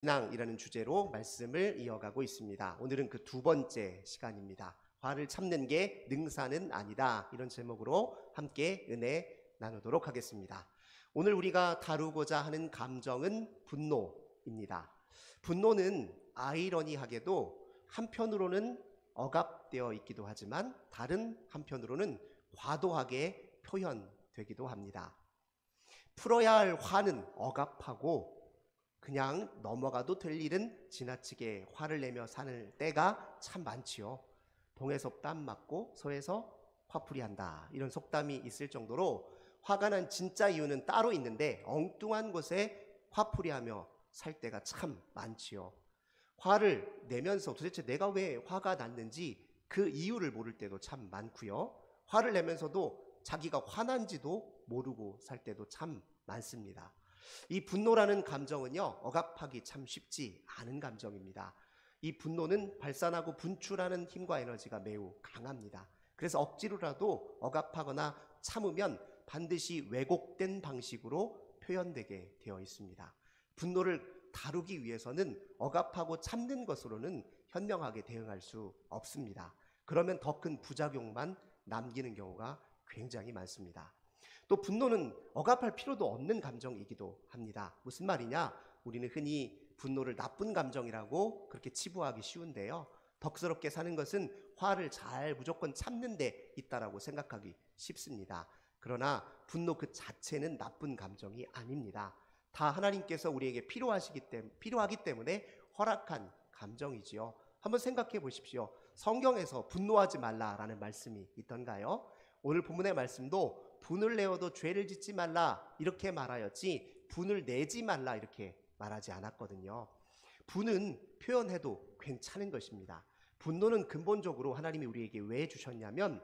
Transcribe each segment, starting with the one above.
신앙이라는 주제로 말씀을 이어가고 있습니다. 오늘은 그 두 번째 시간입니다. 화를 참는 게 능사는 아니다. 이런 제목으로 함께 은혜 나누도록 하겠습니다. 오늘 우리가 다루고자 하는 감정은 분노입니다. 분노는 아이러니하게도 한편으로는 억압되어 있기도 하지만 다른 한편으로는 과도하게 표현되기도 합니다. 풀어야 할 화는 억압하고 그냥 넘어가도 될 일은 지나치게 화를 내며 사는 때가 참 많지요. 동에서 땀 맞고 서에서 화풀이 한다, 이런 속담이 있을 정도로 화가 난 진짜 이유는 따로 있는데 엉뚱한 곳에 화풀이 하며 살 때가 참 많지요. 화를 내면서 도대체 내가 왜 화가 났는지 그 이유를 모를 때도 참 많고요. 화를 내면서도 자기가 화난지도 모르고 살 때도 참 많습니다. 이 분노라는 감정은요, 억압하기 참 쉽지 않은 감정입니다. 이 분노는 발산하고 분출하는 힘과 에너지가 매우 강합니다. 그래서 억지로라도 억압하거나 참으면 반드시 왜곡된 방식으로 표현되게 되어 있습니다. 분노를 다루기 위해서는 억압하고 참는 것으로는 현명하게 대응할 수 없습니다. 그러면 더 큰 부작용만 남기는 경우가 굉장히 많습니다. 또 분노는 억압할 필요도 없는 감정이기도 합니다. 무슨 말이냐? 우리는 흔히 분노를 나쁜 감정이라고 그렇게 치부하기 쉬운데요. 덕스럽게 사는 것은 화를 잘 무조건 참는 데 있다라고 생각하기 쉽습니다. 그러나 분노 그 자체는 나쁜 감정이 아닙니다. 다 하나님께서 우리에게 필요하기 때문에 허락한 감정이지요. 한번 생각해 보십시오. 성경에서 분노하지 말라라는 말씀이 있던가요? 오늘 본문의 말씀도 분을 내어도 죄를 짓지 말라 이렇게 말하였지 분을 내지 말라 이렇게 말하지 않았거든요. 분은 표현해도 괜찮은 것입니다. 분노는 근본적으로 하나님이 우리에게 왜 주셨냐면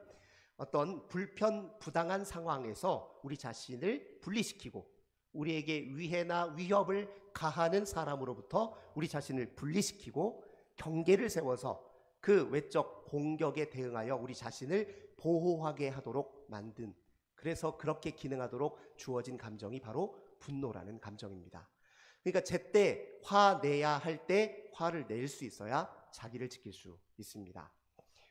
어떤 부당한 상황에서 우리 자신을 분리시키고 우리에게 위해나 위협을 가하는 사람으로부터 우리 자신을 분리시키고 경계를 세워서 그 외적 공격에 대응하여 우리 자신을 보호하게 하도록 만든, 그래서 그렇게 기능하도록 주어진 감정이 바로 분노라는 감정입니다. 그러니까 제때 화내야 할 때 화를 낼 수 있어야 자기를 지킬 수 있습니다.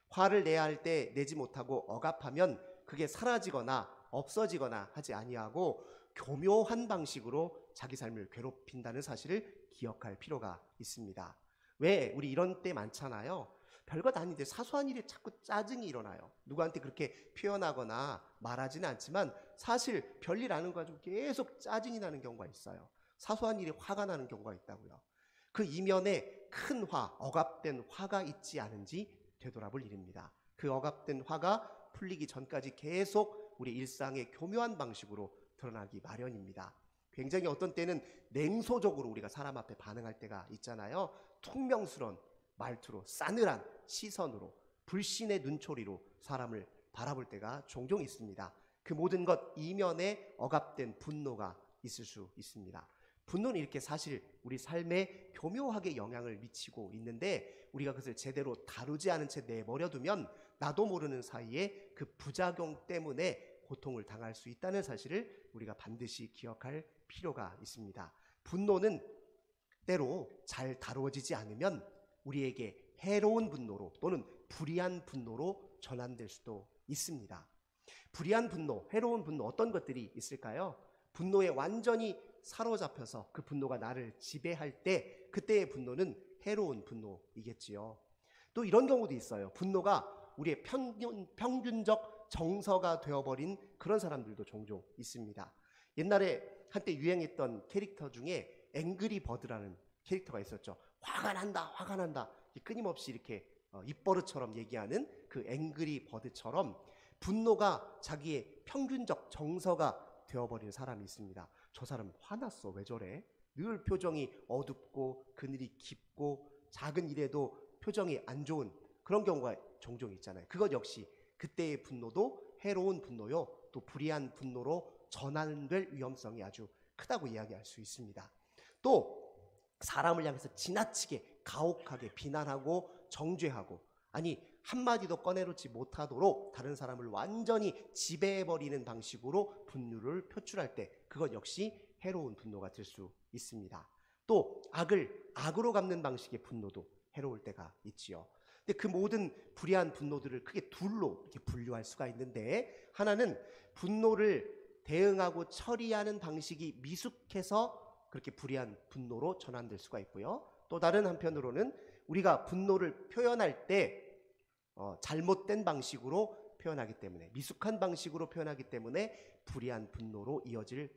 화를 내야 할 때 내지 못하고 억압하면 그게 사라지거나 없어지거나 하지 아니하고 교묘한 방식으로 자기 삶을 괴롭힌다는 사실을 기억할 필요가 있습니다. 왜? 우리 이런 때 많잖아요. 별것 아닌데 사소한 일에 자꾸 짜증이 일어나요. 누구한테 그렇게 표현하거나 말하지는 않지만 사실 별일 아는 거 가지고 계속 짜증이 나는 경우가 있어요. 사소한 일에 화가 나는 경우가 있다고요. 그 이면에 큰 화, 억압된 화가 있지 않은지 되돌아볼 일입니다. 그 억압된 화가 풀리기 전까지 계속 우리 일상의 교묘한 방식으로 드러나기 마련입니다. 굉장히 어떤 때는 냉소적으로 우리가 사람 앞에 반응할 때가 있잖아요. 퉁명스러운 말투로, 싸늘한 시선으로, 불신의 눈초리로 사람을 바라볼 때가 종종 있습니다. 그 모든 것 이면에 억압된 분노가 있을 수 있습니다. 분노는 이렇게 사실 우리 삶에 교묘하게 영향을 미치고 있는데 우리가 그것을 제대로 다루지 않은 채 내버려두면 나도 모르는 사이에 그 부작용 때문에 고통을 당할 수 있다는 사실을 우리가 반드시 기억할 필요가 있습니다. 분노는 때로 잘 다루어지지 않으면 우리에게 해로운 분노로 또는 불의한 분노로 전환될 수도 있습니다. 불의한 분노, 해로운 분노, 어떤 것들이 있을까요? 분노에 완전히 사로잡혀서 그 분노가 나를 지배할 때 그때의 분노는 해로운 분노이겠지요. 또 이런 경우도 있어요. 분노가 우리의 평균적 정서가 되어버린 그런 사람들도 종종 있습니다. 옛날에 한때 유행했던 캐릭터 중에 앵그리 버드라는 캐릭터가 있었죠. 화가 난다, 화가 난다. 끊임없이 이렇게 입버릇처럼 얘기하는 그 앵그리 버드처럼 분노가 자기의 평균적 정서가 되어버린 사람이 있습니다. 저 사람 화났어, 왜 저래? 늘 표정이 어둡고 그늘이 깊고 작은 일에도 표정이 안 좋은 그런 경우가 종종 있잖아요. 그것 역시 그때의 분노도 해로운 분노요, 또 불의한 분노로 전환될 위험성이 아주 크다고 이야기할 수 있습니다. 또 사람을 향해서 지나치게 가혹하게 비난하고 정죄하고, 아니 한마디도 꺼내놓지 못하도록 다른 사람을 완전히 지배해버리는 방식으로 분노를 표출할 때 그것 역시 해로운 분노가 될 수 있습니다. 또 악을 악으로 갚는 방식의 분노도 해로울 때가 있지요. 근데 그 모든 불의한 분노들을 크게 둘로 이렇게 분류할 수가 있는데, 하나는 분노를 대응하고 처리하는 방식이 미숙해서 그렇게 불의한 분노로 전환될 수가 있고요. 또 다른 한편으로는 우리가 분노를 표현할 때 잘못된 방식으로 표현하기 때문에, 미숙한 방식으로 표현하기 때문에 불의한 분노로 이어질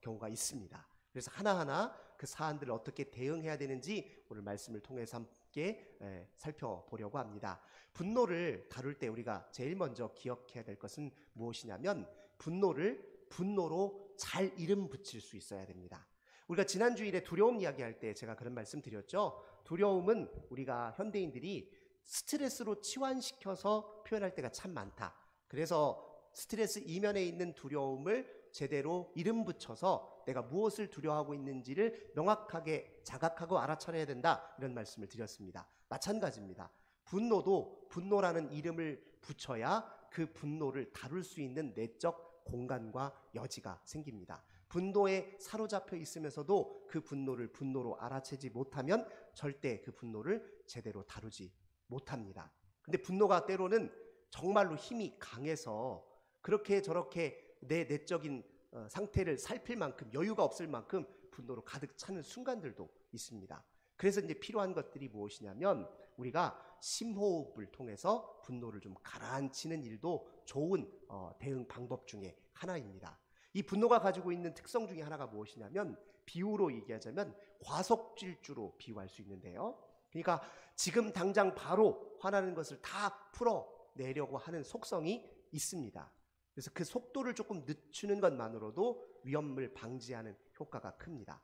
경우가 있습니다. 그래서 하나하나 그 사안들을 어떻게 대응해야 되는지 오늘 말씀을 통해서 함께 살펴보려고 합니다. 분노를 다룰 때 우리가 제일 먼저 기억해야 될 것은 무엇이냐면, 분노를 분노로 잘 이름 붙일 수 있어야 됩니다. 우리가 지난 주일에 두려움 이야기할 때 제가 그런 말씀 드렸죠. 두려움은 우리가 현대인들이 스트레스로 치환시켜서 표현할 때가 참 많다. 그래서 스트레스 이면에 있는 두려움을 제대로 이름 붙여서 내가 무엇을 두려워하고 있는지를 명확하게 자각하고 알아차려야 된다, 이런 말씀을 드렸습니다. 마찬가지입니다. 분노도 분노라는 이름을 붙여야 그 분노를 다룰 수 있는 내적 공간과 여지가 생깁니다. 분노에 사로잡혀 있으면서도 그 분노를 분노로 알아채지 못하면 절대 그 분노를 제대로 다루지 못합니다. 근데 분노가 때로는 정말로 힘이 강해서 그렇게 저렇게 내 내적인 상태를 살필 만큼, 여유가 없을 만큼 분노로 가득 차는 순간들도 있습니다. 그래서 이제 필요한 것들이 무엇이냐면, 우리가 심호흡을 통해서 분노를 좀 가라앉히는 일도 좋은 대응 방법 중에 하나입니다. 이 분노가 가지고 있는 특성 중에 하나가 무엇이냐면, 비유로 얘기하자면 과속질주로 비유할 수 있는데요. 그러니까 지금 당장 바로 화나는 것을 다 풀어내려고 하는 속성이 있습니다. 그래서 그 속도를 조금 늦추는 것만으로도 위험을 방지하는 효과가 큽니다.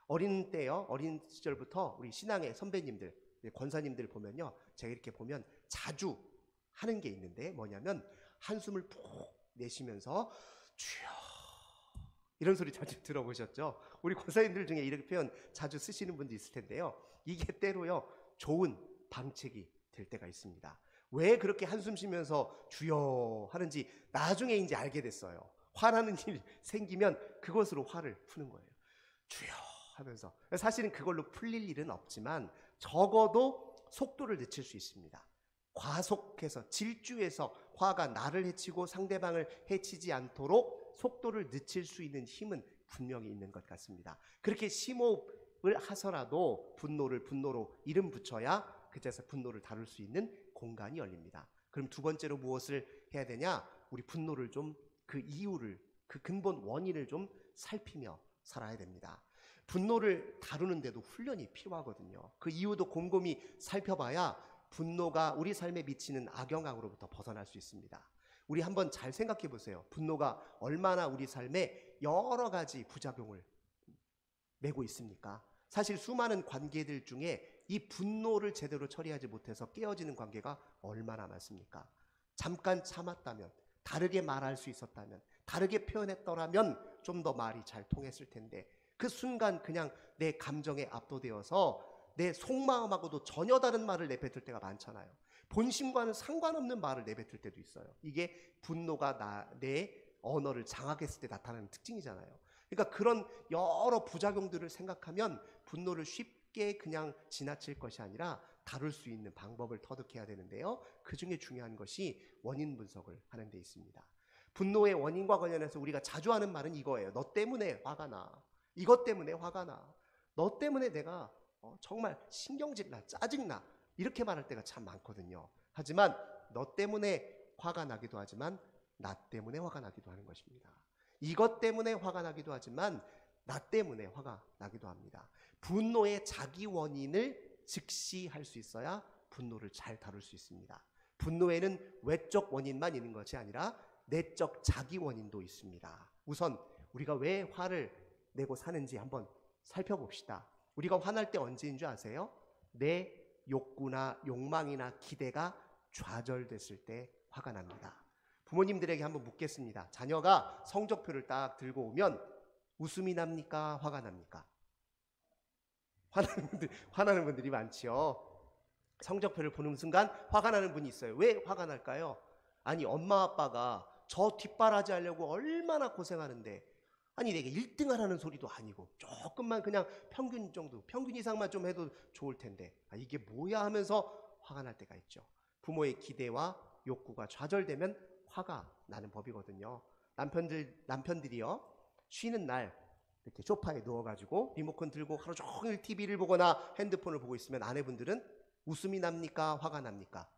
어린 때요, 어린 시절부터 우리 신앙의 선배님들, 권사님들 보면요, 제가 이렇게 보면 자주 하는 게 있는데 뭐냐면, 한숨을 푹 내쉬면서 주여, 이런 소리 자주 들어보셨죠? 우리 권사님들 중에 이렇게 표현 자주 쓰시는 분도 있을 텐데요. 이게 때로요, 좋은 방책이 될 때가 있습니다. 왜 그렇게 한숨 쉬면서 주여 하는지 나중에 이제 알게 됐어요. 화나는 일이 생기면 그것으로 화를 푸는 거예요. 주여 하면서. 사실은 그걸로 풀릴 일은 없지만 적어도 속도를 늦출 수 있습니다. 과속해서, 질주해서 화가 나를 해치고 상대방을 해치지 않도록 속도를 늦출 수 있는 힘은 분명히 있는 것 같습니다. 그렇게 심호흡을 하서라도 분노를 분노로 이름 붙여야 그제서 분노를 다룰 수 있는 공간이 열립니다. 그럼 두 번째로 무엇을 해야 되냐? 우리 분노를 좀, 그 이유를, 그 근본 원인을 좀 살피며 살아야 됩니다. 분노를 다루는데도 훈련이 필요하거든요. 그 이유도 곰곰이 살펴봐야 분노가 우리 삶에 미치는 악영향으로부터 벗어날 수 있습니다. 우리 한번 잘 생각해 보세요. 분노가 얼마나 우리 삶에 여러 가지 부작용을 메고 있습니까? 사실 수많은 관계들 중에 이 분노를 제대로 처리하지 못해서 깨어지는 관계가 얼마나 많습니까? 잠깐 참았다면, 다르게 말할 수 있었다면, 다르게 표현했더라면 좀 더 말이 잘 통했을 텐데, 그 순간 그냥 내 감정에 압도되어서 내 속마음하고도 전혀 다른 말을 내뱉을 때가 많잖아요. 본심과는 상관없는 말을 내뱉을 때도 있어요. 이게 분노가 내 언어를 장악했을 때 나타나는 특징이잖아요. 그러니까 그런 여러 부작용들을 생각하면 분노를 쉽게 그냥 지나칠 것이 아니라 다룰 수 있는 방법을 터득해야 되는데요. 그 중에 중요한 것이 원인 분석을 하는 데 있습니다. 분노의 원인과 관련해서 우리가 자주 하는 말은 이거예요. 너 때문에 화가 나. 이것 때문에 화가 나. 너 때문에 내가 정말 신경질 나, 짜증나. 이렇게 말할 때가 참 많거든요. 하지만 너 때문에 화가 나기도 하지만 나 때문에 화가 나기도 하는 것입니다. 이것 때문에 화가 나기도 하지만 나 때문에 화가 나기도 합니다. 분노의 자기 원인을 즉시 할 수 있어야 분노를 잘 다룰 수 있습니다. 분노에는 외적 원인만 있는 것이 아니라 내적 자기 원인도 있습니다. 우선 우리가 왜 화를 내고 사는지 한번 살펴봅시다. 우리가 화날 때 언제인 줄 아세요? 내 욕구나 욕망이나 기대가 좌절됐을 때 화가 납니다. 부모님들에게 한번 묻겠습니다. 자녀가 성적표를 딱 들고 오면 웃음이 납니까? 화가 납니까? 화나는 분들이 많지요. 성적표를 보는 순간 화가 나는 분이 있어요. 왜 화가 날까요? 아니, 엄마 아빠가 저 뒷바라지 하려고 얼마나 고생하는데 아니 내게 1등 하라는 소리도 아니고 조금만 그냥 평균 정도, 평균 이상만 좀 해도 좋을 텐데 이게 뭐야 하면서 화가 날 때가 있죠. 부모의 기대와 욕구가 좌절되면 화가 나는 법이거든요. 남편들이요, 쉬는 날 이렇게 소파에 누워가지고 리모컨 들고 하루 종일 TV를 보거나 핸드폰을 보고 있으면 아내분들은 웃음이 납니까? 화가 납니까?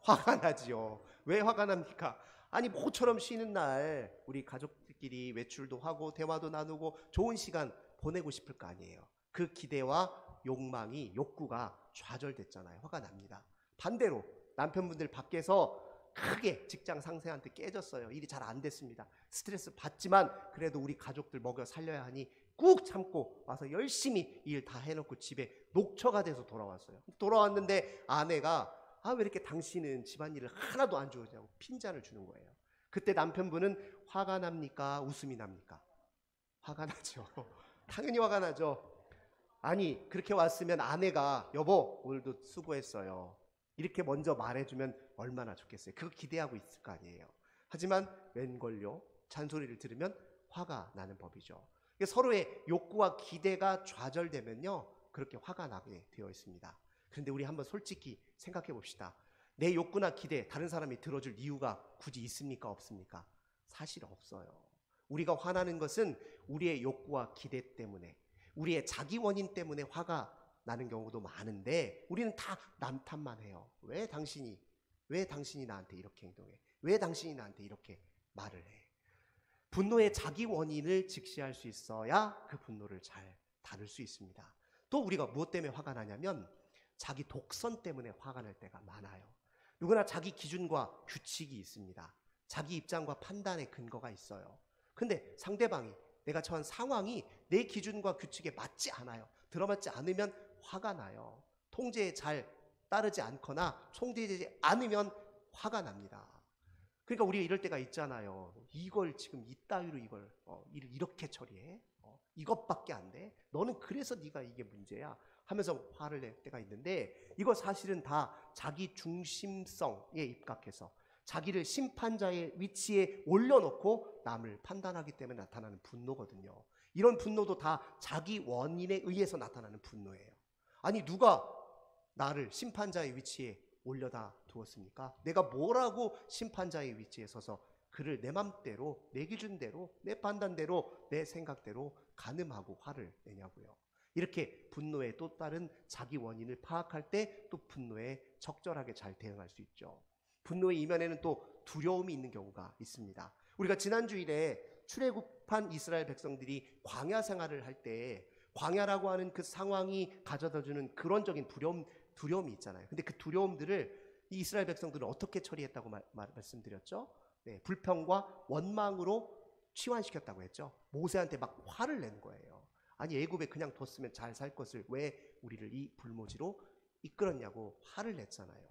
화가 나지요. 왜 화가 납니까? 아니 모처럼 쉬는 날 우리 가족들끼리 외출도 하고 대화도 나누고 좋은 시간 보내고 싶을 거 아니에요. 그 기대와 욕구가 좌절됐잖아요. 화가 납니다. 반대로 남편분들 밖에서 크게 직장 상사한테 깨졌어요. 일이 잘 안 됐습니다. 스트레스 받지만 그래도 우리 가족들 먹여 살려야 하니 꾹 참고 와서 열심히 일 다 해놓고 집에 녹초가 돼서 돌아왔어요. 돌아왔는데 아내가 왜 이렇게 당신은 집안일을 하나도 안 주냐고 핀잔을 주는 거예요. 그때 남편분은 화가 납니까? 웃음이 납니까? 화가 나죠. 당연히 화가 나죠. 아니 그렇게 왔으면 아내가 여보 오늘도 수고했어요 이렇게 먼저 말해주면 얼마나 좋겠어요. 그거 기대하고 있을 거 아니에요. 하지만 웬걸요, 잔소리를 들으면 화가 나는 법이죠. 서로의 욕구와 기대가 좌절되면요 그렇게 화가 나게 되어 있습니다. 그런데 우리 한번 솔직히 생각해 봅시다. 내 욕구나 기대 다른 사람이 들어줄 이유가 굳이 있습니까? 없습니까? 사실 없어요. 우리가 화나는 것은 우리의 욕구와 기대 때문에, 우리의 자기 원인 때문에 화가 나는 경우도 많은데 우리는 다 남 탓만 해요. 왜 당신이 나한테 이렇게 행동해? 왜 당신이 나한테 이렇게 말을 해? 분노의 자기 원인을 직시할 수 있어야 그 분노를 잘 다룰 수 있습니다. 또 우리가 무엇 때문에 화가 나냐면 자기 독선 때문에 화가 날 때가 많아요. 누구나 자기 기준과 규칙이 있습니다. 자기 입장과 판단의 근거가 있어요. 근데 상대방이, 내가 처한 상황이 내 기준과 규칙에 맞지 않아요. 들어맞지 않으면 화가 나요. 통제에 잘 따르지 않거나 통제되지 않으면 화가 납니다. 그러니까 우리가 이럴 때가 있잖아요. 이걸 지금 이따위로 일을 이렇게 처리해? 이것밖에 안 돼? 너는 그래서 네가 이게 문제야? 하면서 화를 낼 때가 있는데 이거 사실은 다 자기 중심성에 입각해서 자기를 심판자의 위치에 올려놓고 남을 판단하기 때문에 나타나는 분노거든요. 이런 분노도 다 자기 원인에 의해서 나타나는 분노예요. 아니 누가 나를 심판자의 위치에 올려다 두었습니까? 내가 뭐라고 심판자의 위치에 서서 그를 내 맘대로, 내 기준대로, 내 판단대로, 내 생각대로 가늠하고 화를 내냐고요. 이렇게 분노의 또 다른 자기 원인을 파악할 때 또 분노에 적절하게 잘 대응할 수 있죠. 분노의 이면에는 또 두려움이 있는 경우가 있습니다. 우리가 지난 주일에 출애굽한 이스라엘 백성들이 광야 생활을 할 때 광야라고 하는 그 상황이 가져다주는 그런적인 두려움이 있잖아요. 근데 그 두려움들을 이 이스라엘 백성들은 어떻게 처리했다고 말씀드렸죠? 네, 불평과 원망으로 치환시켰다고 했죠. 모세한테 막 화를 낸 거예요. 아니 애굽에 그냥 뒀으면 잘 살 것을 왜 우리를 이 불모지로 이끌었냐고 화를 냈잖아요.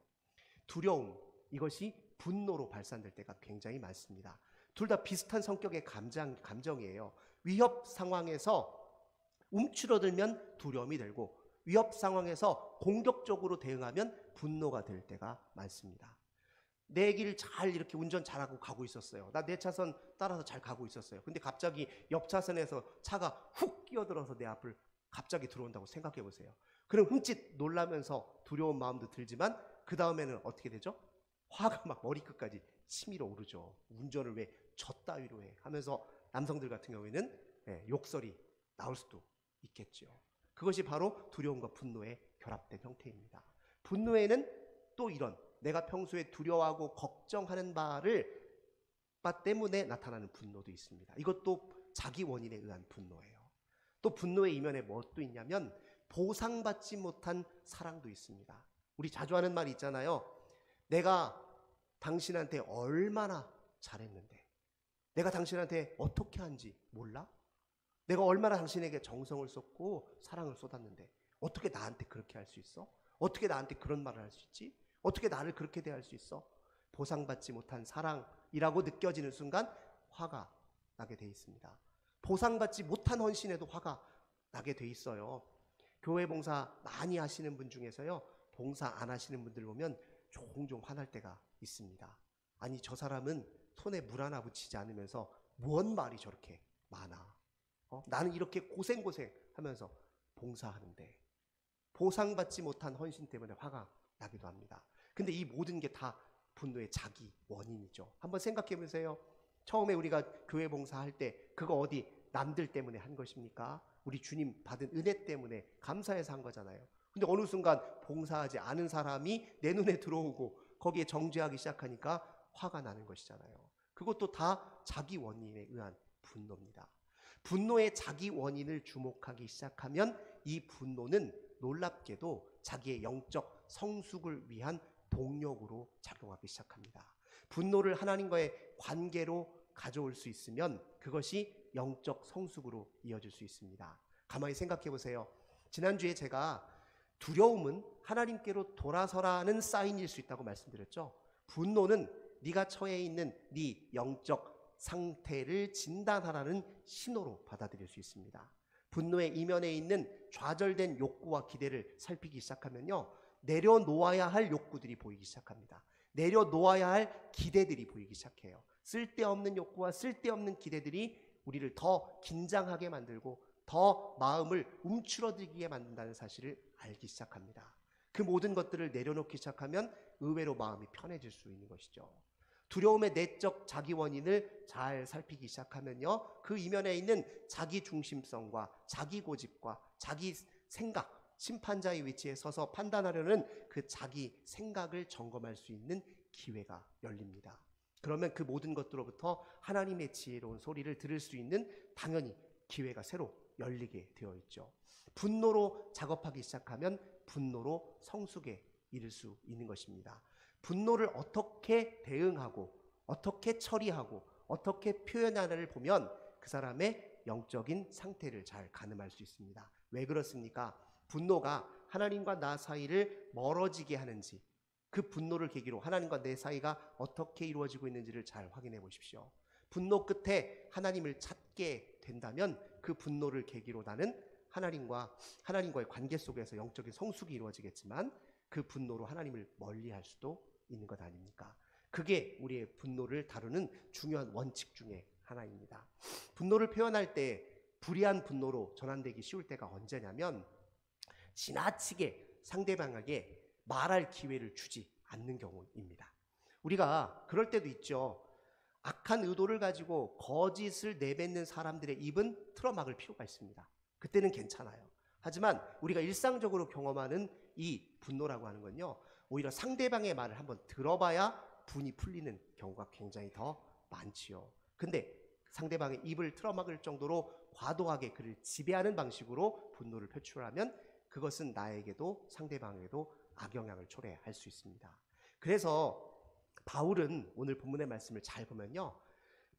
두려움, 이것이 분노로 발산될 때가 굉장히 많습니다. 둘 다 비슷한 성격의 감정이에요. 위협 상황에서 움츠러들면 두려움이 들고 위협 상황에서 공격적으로 대응하면 분노가 될 때가 많습니다. 내 길 잘 이렇게 운전 잘하고 가고 있었어요. 나 내 차선 따라서 잘 가고 있었어요. 근데 갑자기 옆 차선에서 차가 훅 끼어들어서 내 앞을 갑자기 들어온다고 생각해 보세요. 그럼 흠칫 놀라면서 두려운 마음도 들지만 그 다음에는 어떻게 되죠? 화가 막 머리끝까지 치밀어 오르죠. 운전을 왜 저 따위로 해? 하면서 남성들 같은 경우에는 욕설이 나올 수도 있겠죠. 그것이 바로 두려움과 분노의 결합된 형태입니다. 분노에는 또 이런 내가 평소에 두려워하고 걱정하는 바 때문에 나타나는 분노도 있습니다. 이것도 자기 원인에 의한 분노예요. 또 분노의 이면에 무엇도 있냐면 보상받지 못한 사랑도 있습니다. 우리 자주 하는 말이 있잖아요. 내가 당신한테 얼마나 잘했는데, 내가 당신한테 어떻게 한지 몰라? 내가 얼마나 당신에게 정성을 쏟고 사랑을 쏟았는데 어떻게 나한테 그렇게 할 수 있어? 어떻게 나한테 그런 말을 할 수 있지? 어떻게 나를 그렇게 대할 수 있어? 보상받지 못한 사랑이라고 느껴지는 순간 화가 나게 돼 있습니다. 보상받지 못한 헌신에도 화가 나게 돼 있어요. 교회 봉사 많이 하시는 분 중에서요, 봉사 안 하시는 분들 보면 종종 화날 때가 있습니다. 아니 저 사람은 손에 물 하나 붙이지 않으면서 뭔 말이 저렇게 많아? 나는 이렇게 고생고생 하면서 봉사하는데 보상받지 못한 헌신 때문에 화가 나기도 합니다. 근데 이 모든 게 다 분노의 자기 원인이죠. 한번 생각해 보세요. 처음에 우리가 교회 봉사할 때 그거 어디 남들 때문에 한 것입니까? 우리 주님 받은 은혜 때문에 감사해서 한 거잖아요. 근데 어느 순간 봉사하지 않은 사람이 내 눈에 들어오고 거기에 정죄하기 시작하니까 화가 나는 것이잖아요. 그것도 다 자기 원인에 의한 분노입니다. 분노의 자기 원인을 주목하기 시작하면 이 분노는 놀랍게도 자기의 영적 성숙을 위한 동력으로 작용하기 시작합니다. 분노를 하나님과의 관계로 가져올 수 있으면 그것이 영적 성숙으로 이어질 수 있습니다. 가만히 생각해 보세요. 지난주에 제가 두려움은 하나님께로 돌아서라는 사인일 수 있다고 말씀드렸죠. 분노는 네가 처해 있는 네 영적 상태를 진단하라는 신호로 받아들일 수 있습니다. 분노의 이면에 있는 좌절된 욕구와 기대를 살피기 시작하면요, 내려놓아야 할 욕구들이 보이기 시작합니다. 내려놓아야 할 기대들이 보이기 시작해요. 쓸데없는 욕구와 쓸데없는 기대들이 우리를 더 긴장하게 만들고 더 마음을 움츠러들게 만든다는 사실을 알기 시작합니다. 그 모든 것들을 내려놓기 시작하면 의외로 마음이 편해질 수 있는 것이죠. 두려움의 내적 자기 원인을 잘 살피기 시작하면요, 그 이면에 있는 자기 중심성과 자기 고집과 자기 생각, 심판자의 위치에 서서 판단하려는 그 자기 생각을 점검할 수 있는 기회가 열립니다. 그러면 그 모든 것들로부터 하나님의 지혜로운 소리를 들을 수 있는 당연히 기회가 새로 열리게 되어 있죠. 분노로 작업하기 시작하면 분노로 성숙에 이를 수 있는 것입니다. 분노를 어떻게 대응하고 어떻게 처리하고 어떻게 표현하는를 보면 그 사람의 영적인 상태를 잘 가늠할 수 있습니다. 왜 그렇습니까? 분노가 하나님과 나 사이를 멀어지게 하는지, 그 분노를 계기로 하나님과 내 사이가 어떻게 이루어지고 있는지를 잘 확인해 보십시오. 분노 끝에 하나님을 찾게 된다면 그 분노를 계기로 나는 하나님과의 관계 속에서 영적인 성숙이 이루어지겠지만 그 분노로 하나님을 멀리할 수도 있는 것 아닙니까? 그게 우리의 분노를 다루는 중요한 원칙 중에 하나입니다. 분노를 표현할 때 불의한 분노로 전환되기 쉬울 때가 언제냐면 지나치게 상대방에게 말할 기회를 주지 않는 경우입니다. 우리가 그럴 때도 있죠. 악한 의도를 가지고 거짓을 내뱉는 사람들의 입은 틀어막을 필요가 있습니다. 그때는 괜찮아요. 하지만 우리가 일상적으로 경험하는 이 분노라고 하는 건요, 오히려 상대방의 말을 한번 들어봐야 분이 풀리는 경우가 굉장히 더 많지요. 근데 상대방의 입을 틀어막을 정도로 과도하게 그를 지배하는 방식으로 분노를 표출하면 그것은 나에게도 상대방에게도 악영향을 초래할 수 있습니다. 그래서 바울은 오늘 본문의 말씀을 잘 보면요,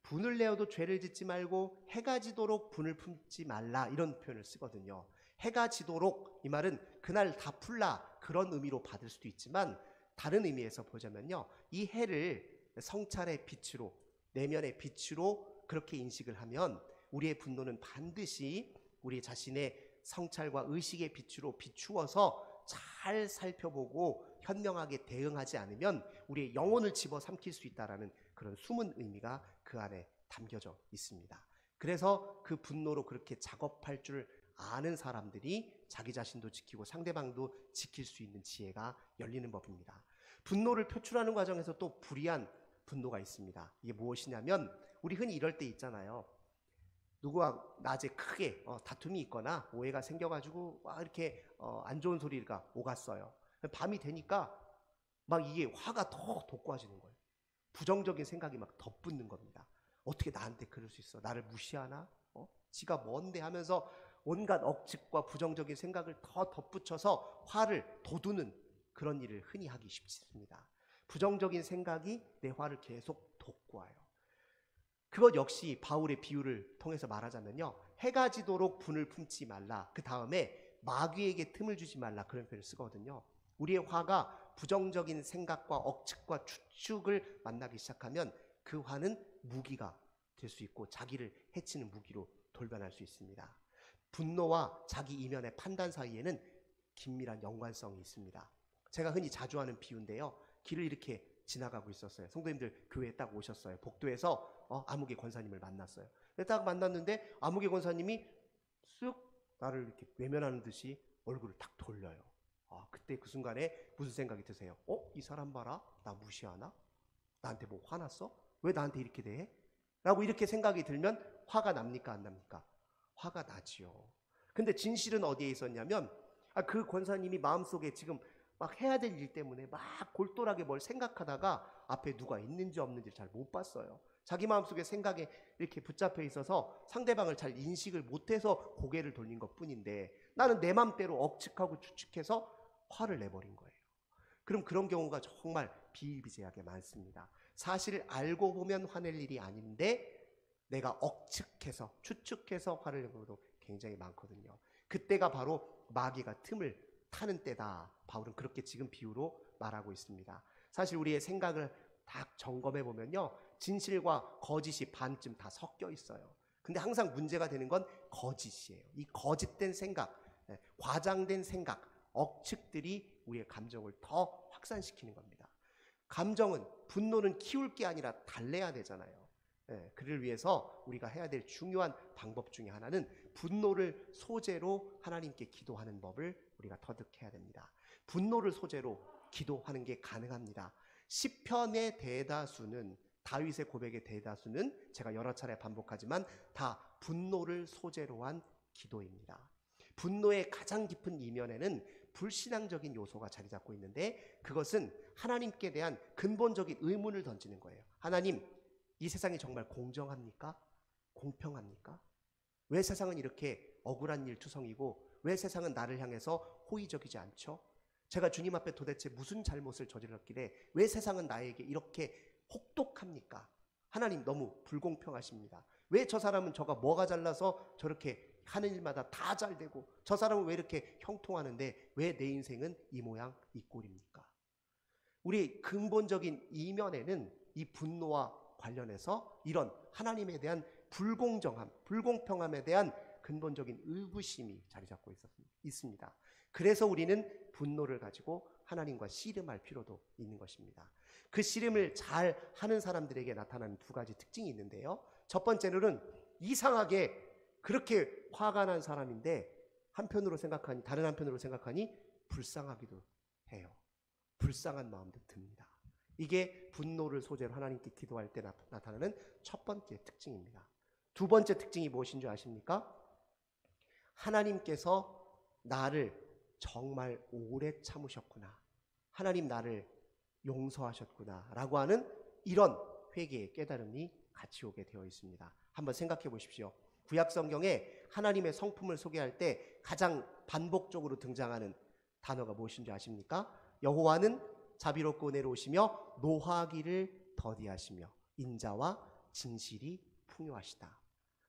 분을 내어도 죄를 짓지 말고 해가 지도록 분을 품지 말라, 이런 표현을 쓰거든요. 해가 지도록, 이 말은 그날 다 풀라, 그런 의미로 받을 수도 있지만 다른 의미에서 보자면요, 이 해를 성찰의 빛으로, 내면의 빛으로 그렇게 인식을 하면 우리의 분노는 반드시 우리 자신의 성찰과 의식의 빛으로 비추어서 잘 살펴보고 현명하게 대응하지 않으면 우리의 영혼을 집어삼킬 수 있다는 그런 숨은 의미가 그 안에 담겨져 있습니다. 그래서 그 분노로 그렇게 작업할 줄 아는 사람들이 자기 자신도 지키고 상대방도 지킬 수 있는 지혜가 열리는 법입니다. 분노를 표출하는 과정에서 또 불의한 분노가 있습니다. 이게 무엇이냐면, 우리 흔히 이럴 때 있잖아요. 누구와 낮에 크게 다툼이 있거나 오해가 생겨가지고 막 이렇게 안 좋은 소리가 오갔어요. 밤이 되니까 막 이게 화가 더 돋궈지는 거예요. 부정적인 생각이 막 덧붙는 겁니다. 어떻게 나한테 그럴 수 있어? 나를 무시하나? 지가 뭔데? 하면서 온갖 억측과 부정적인 생각을 더 덧붙여서 화를 돋우는 그런 일을 흔히 하기 쉽습니다. 부정적인 생각이 내 화를 계속 돋구어요. 그것 역시 바울의 비유를 통해서 말하자면요, 해가 지도록 분을 품지 말라, 그 다음에 마귀에게 틈을 주지 말라, 그런 표현을 쓰거든요. 우리의 화가 부정적인 생각과 억측과 추측을 만나기 시작하면 그 화는 무기가 될 수 있고 자기를 해치는 무기로 돌변할 수 있습니다. 분노와 자기 이면의 판단 사이에는 긴밀한 연관성이 있습니다. 제가 흔히 자주 하는 비유인데요, 길을 이렇게 지나가고 있었어요. 성도님들 교회에 딱 오셨어요. 복도에서 아무개 권사님을 만났어요. 딱 만났는데 아무개 권사님이 쓱 나를 이렇게 외면하는 듯이 얼굴을 탁 돌려요. 그때 그 순간에 무슨 생각이 드세요? 이 사람 봐라, 나 무시하나? 나한테 뭐 화났어? 왜 나한테 이렇게 돼? 라고 이렇게 생각이 들면 화가 납니까 안 납니까? 화가 나지요. 근데 진실은 어디에 있었냐면 그 권사님이 마음속에 지금 막 해야 될 일 때문에 막 골똘하게 뭘 생각하다가 앞에 누가 있는지 없는지 잘 못 봤어요. 자기 마음속에 생각에 이렇게 붙잡혀 있어서 상대방을 잘 인식을 못해서 고개를 돌린 것뿐인데 나는 내 맘대로 억측하고 추측해서 화를 내버린 거예요. 그럼 그런 경우가 정말 비일비재하게 많습니다. 사실 알고 보면 화낼 일이 아닌데 내가 억측해서 추측해서 화를 내는 것도 굉장히 많거든요. 그때가 바로 마귀가 틈을 타는 때다. 바울은 그렇게 지금 비유로 말하고 있습니다. 사실 우리의 생각을 다 점검해 보면요, 진실과 거짓이 반쯤 다 섞여 있어요. 근데 항상 문제가 되는 건 거짓이에요. 이 거짓된 생각, 과장된 생각, 억측들이 우리의 감정을 더 확산시키는 겁니다. 감정은, 분노는 키울 게 아니라 달래야 되잖아요. 그를 위해서 우리가 해야 될 중요한 방법 중에 하나는 분노를 소재로 하나님께 기도하는 법을 우리가 터득해야 됩니다. 분노를 소재로 기도하는 게 가능합니다. 시편의 대다수는, 다윗의 고백의 대다수는 제가 여러 차례 반복하지만 다 분노를 소재로 한 기도입니다. 분노의 가장 깊은 이면에는 불신앙적인 요소가 자리 잡고 있는데 그것은 하나님께 대한 근본적인 의문을 던지는 거예요. 하나님, 이 세상이 정말 공정합니까? 공평합니까? 왜 세상은 이렇게 억울한 일 투성이고 왜 세상은 나를 향해서 호의적이지 않죠? 제가 주님 앞에 도대체 무슨 잘못을 저질렀길래 왜 세상은 나에게 이렇게 혹독합니까? 하나님, 너무 불공평하십니다. 왜 저 사람은 저가 뭐가 잘나서 저렇게 하는 일마다 다 잘 되고 저 사람은 왜 이렇게 형통하는데 왜 내 인생은 이 모양 이 꼴입니까? 우리 근본적인 이면에는 이 분노와 관련해서 이런 하나님에 대한 불공정함, 불공평함에 대한 근본적인 의구심이 자리 잡고 있습니다. 그래서 우리는 분노를 가지고 하나님과 씨름할 필요도 있는 것입니다. 그 씨름을 잘 하는 사람들에게 나타나는 두 가지 특징이 있는데요. 첫 번째로는 이상하게 그렇게 화가 난 사람인데 다른 한편으로 생각하니 불쌍하기도 해요. 불쌍한 마음도 듭니다. 이게 분노를 소재로 하나님께 기도할 때 나타나는 첫 번째 특징입니다. 두 번째 특징이 무엇인 줄 아십니까? 하나님께서 나를 정말 오래 참으셨구나, 하나님 나를 용서하셨구나 라고 하는 이런 회개의 깨달음이 같이 오게 되어 있습니다. 한번 생각해 보십시오. 구약 성경에 하나님의 성품을 소개할 때 가장 반복적으로 등장하는 단어가 무엇인지 아십니까? 여호와는 자비롭고 은혜로우시며 노하기를 더디하시며 인자와 진실이 풍요하시다.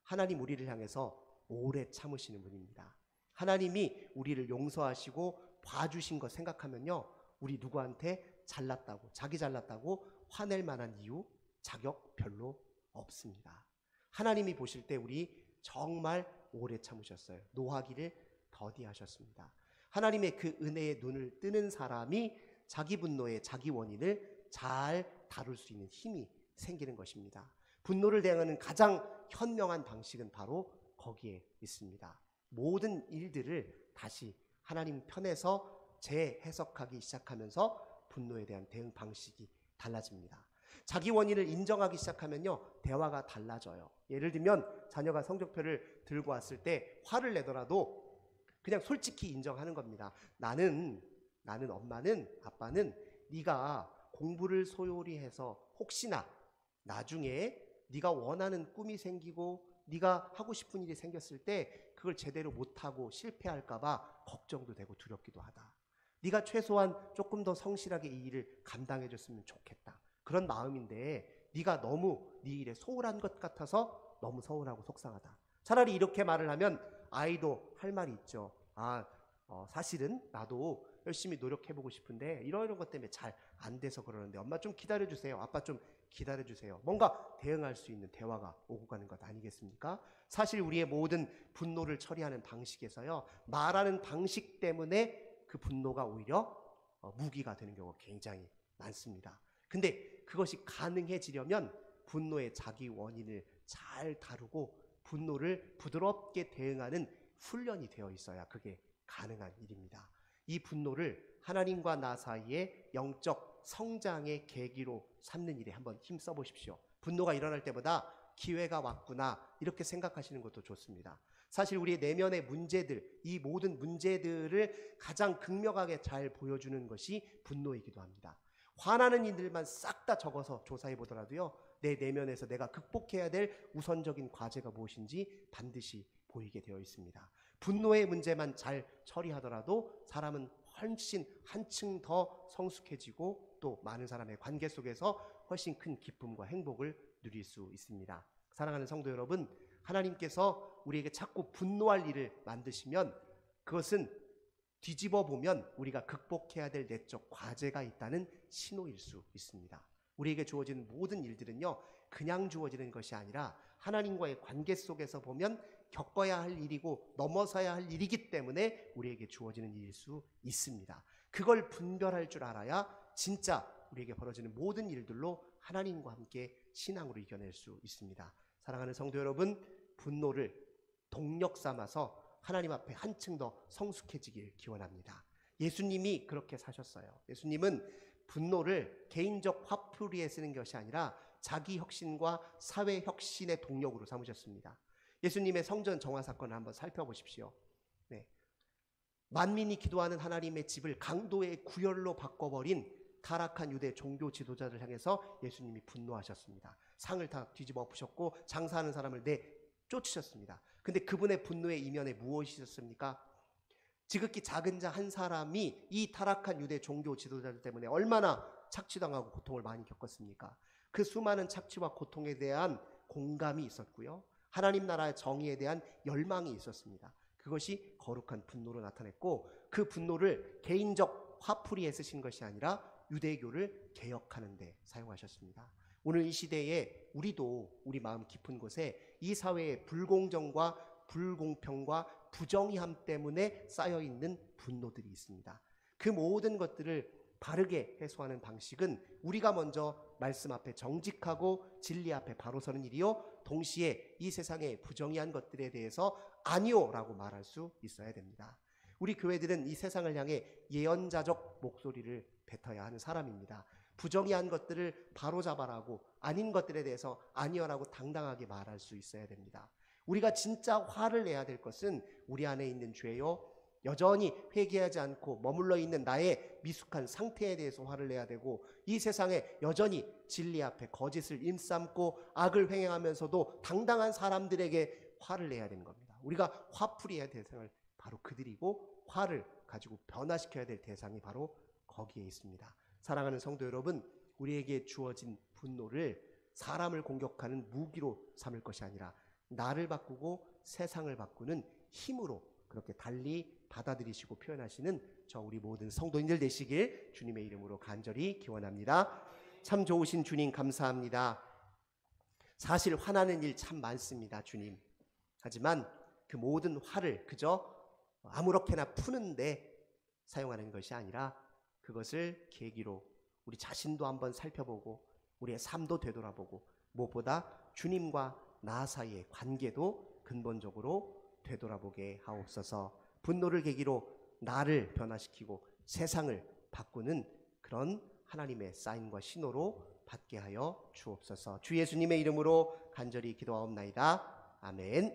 하나님 우리를 향해서 오래 참으시는 분입니다. 하나님이 우리를 용서하시고 봐주신 거 생각하면요, 우리 누구한테 잘났다고, 자기 잘났다고 화낼 만한 이유, 자격 별로 없습니다. 하나님이 보실 때 우리 정말 오래 참으셨어요. 노하기를 더디하셨습니다. 하나님의 그 은혜의 눈을 뜨는 사람이 자기 분노의 자기 원인을 잘 다룰 수 있는 힘이 생기는 것입니다. 분노를 대응하는 가장 현명한 방식은 바로 거기에 있습니다. 모든 일들을 다시 하나님 편에서 재해석하기 시작하면서 분노에 대한 대응 방식이 달라집니다. 자기 원인을 인정하기 시작하면요, 대화가 달라져요. 예를 들면 자녀가 성적표를 들고 왔을 때 화를 내더라도 그냥 솔직히 인정하는 겁니다. 나는 엄마는, 아빠는 네가 공부를 소홀히 해서 혹시나 나중에 네가 원하는 꿈이 생기고 네가 하고 싶은 일이 생겼을 때 그걸 제대로 못하고 실패할까 봐 걱정도 되고 두렵기도 하다. 네가 최소한 조금 더 성실하게 이 일을 감당해 줬으면 좋겠다. 그런 마음인데 네가 너무 네 일에 소홀한 것 같아서 너무 서운하고 속상하다. 차라리 이렇게 말을 하면 아이도 할 말이 있죠. 사실은 나도 열심히 노력해보고 싶은데 이런 것 때문에 잘 안 돼서 그러는데 엄마 좀 기다려주세요. 아빠 좀 기다려주세요. 뭔가 대응할 수 있는 대화가 오고 가는 것 아니겠습니까? 사실 우리의 모든 분노를 처리하는 방식에서요, 말하는 방식 때문에 그 분노가 오히려 무기가 되는 경우가 굉장히 많습니다. 근데 그것이 가능해지려면 분노의 자기 원인을 잘 다루고 분노를 부드럽게 대응하는 훈련이 되어 있어야 그게 가능한 일입니다. 이 분노를 하나님과 나 사이의 영적 성장의 계기로 삼는 일에 한번 힘써 보십시오. 분노가 일어날 때마다 기회가 왔구나 이렇게 생각하시는 것도 좋습니다. 사실 우리의 내면의 문제들, 이 모든 문제들을 가장 극명하게 잘 보여주는 것이 분노이기도 합니다. 화나는 일들만 싹 다 적어서 조사해 보더라도요, 내 내면에서 내가 극복해야 될 우선적인 과제가 무엇인지 반드시 보이게 되어 있습니다. 분노의 문제만 잘 처리하더라도 사람은 훨씬 한층 더 성숙해지고 또 많은 사람의 관계 속에서 훨씬 큰 기쁨과 행복을 누릴 수 있습니다. 사랑하는 성도 여러분, 하나님께서 우리에게 자꾸 분노할 일을 만드시면 그것은 뒤집어 보면 우리가 극복해야 될 내적 과제가 있다는 신호일 수 있습니다. 우리에게 주어지는 모든 일들은요, 그냥 주어지는 것이 아니라 하나님과의 관계 속에서 보면 겪어야 할 일이고 넘어서야 할 일이기 때문에 우리에게 주어지는 일일 수 있습니다. 그걸 분별할 줄 알아야 진짜 우리에게 벌어지는 모든 일들로 하나님과 함께 신앙으로 이겨낼 수 있습니다. 사랑하는 성도 여러분, 분노를 동력 삼아서 하나님 앞에 한층 더 성숙해지길 기원합니다. 예수님이 그렇게 사셨어요. 예수님은 분노를 개인적 화풀이에 쓰는 것이 아니라 자기 혁신과 사회 혁신의 동력으로 삼으셨습니다. 예수님의 성전 정화 사건을 한번 살펴보십시오. 네. 만민이 기도하는 하나님의 집을 강도의 구열로 바꿔버린 타락한 유대 종교 지도자를 향해서 예수님이 분노하셨습니다. 상을 다 뒤집어 엎으셨고 장사하는 사람을 쫓으셨습니다. 근데 그분의 분노의 이면에 무엇이 있었습니까? 지극히 작은 자 한 사람이 이 타락한 유대 종교 지도자들 때문에 얼마나 착취당하고 고통을 많이 겪었습니까? 그 수많은 착취와 고통에 대한 공감이 있었고요, 하나님 나라의 정의에 대한 열망이 있었습니다. 그것이 거룩한 분노로 나타냈고, 그 분노를 개인적 화풀이에 쓰신 것이 아니라 유대교를 개혁하는 데 사용하셨습니다. 오늘 이 시대에 우리도 우리 마음 깊은 곳에 이 사회의 불공정과 불공평과 부정의함 때문에 쌓여있는 분노들이 있습니다. 그 모든 것들을 바르게 해소하는 방식은 우리가 먼저 말씀 앞에 정직하고 진리 앞에 바로 서는 일이요, 동시에 이 세상의 부정의한 것들에 대해서 아니요 라고 말할 수 있어야 됩니다. 우리 교회들은 이 세상을 향해 예언자적 목소리를 뱉어야 하는 사람입니다. 부정의한 것들을 바로잡아라고, 아닌 것들에 대해서 아니요라고 당당하게 말할 수 있어야 됩니다. 우리가 진짜 화를 내야 될 것은 우리 안에 있는 죄요, 여전히 회개하지 않고 머물러 있는 나의 미숙한 상태에 대해서 화를 내야 되고, 이 세상에 여전히 진리 앞에 거짓을 임삼고 악을 횡행하면서도 당당한 사람들에게 화를 내야 되는 겁니다. 우리가 화풀이해야 될 대상을 바로 그들이고, 화를 가지고 변화시켜야 될 대상이 바로 거기에 있습니다. 사랑하는 성도 여러분, 우리에게 주어진 분노를 사람을 공격하는 무기로 삼을 것이 아니라 나를 바꾸고 세상을 바꾸는 힘으로 그렇게 달리 받아들이시고 표현하시는 저 우리 모든 성도인들 되시길 주님의 이름으로 간절히 기원합니다. 참 좋으신 주님 감사합니다. 사실 화나는 일 참 많습니다, 주님. 하지만 그 모든 화를 그저 아무렇게나 푸는데 사용하는 것이 아니라 그것을 계기로 우리 자신도 한번 살펴보고 우리의 삶도 되돌아보고, 무엇보다 주님과 나 사이의 관계도 근본적으로 되돌아보게 하옵소서. 분노를 계기로 나를 변화시키고 세상을 바꾸는 그런 하나님의 사인과 신호로 받게 하여 주옵소서. 주 예수님의 이름으로 간절히 기도하옵나이다. 아멘.